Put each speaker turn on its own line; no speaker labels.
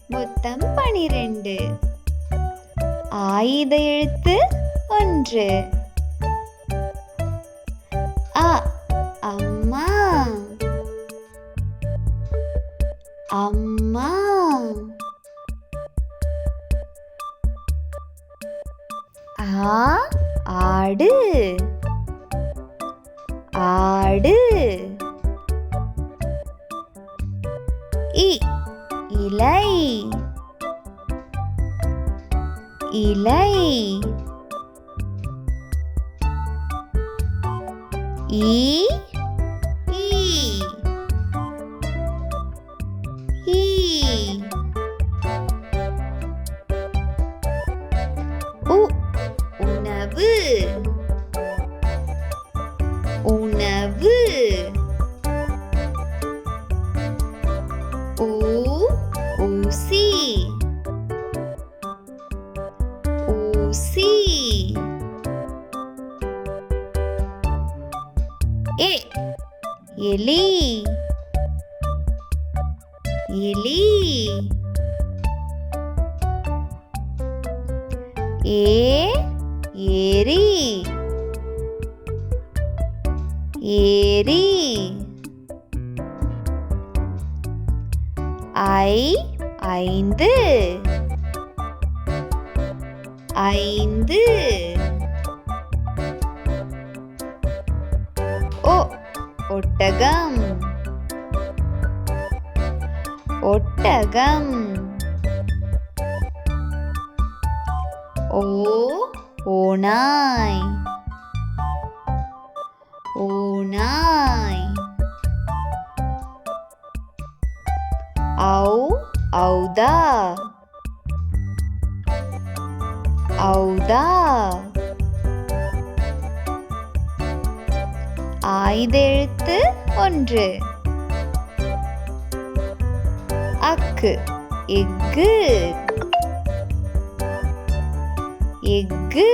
மொத்தம் 12. ஆயுத எழுத்து 1. அ அம்மா அம்மா. ஆ ஆடு ஆடு. இ இலை இலை. ஈ ஈ ஈ. உ உணவு உணவு. ஊ ஊசி ஊசி. எ எலி எலி. ஏ ஏரி ஏரி. ஐ ஐந்து ஐந்து. ஓ ஒட்டகம் ஒட்டகம். ஓ ஓநாய் ஓநாய். ஔ ஔதா ஔதா. ஆயுத எழுத்து 1. அக்கு எக்கு எக்கு.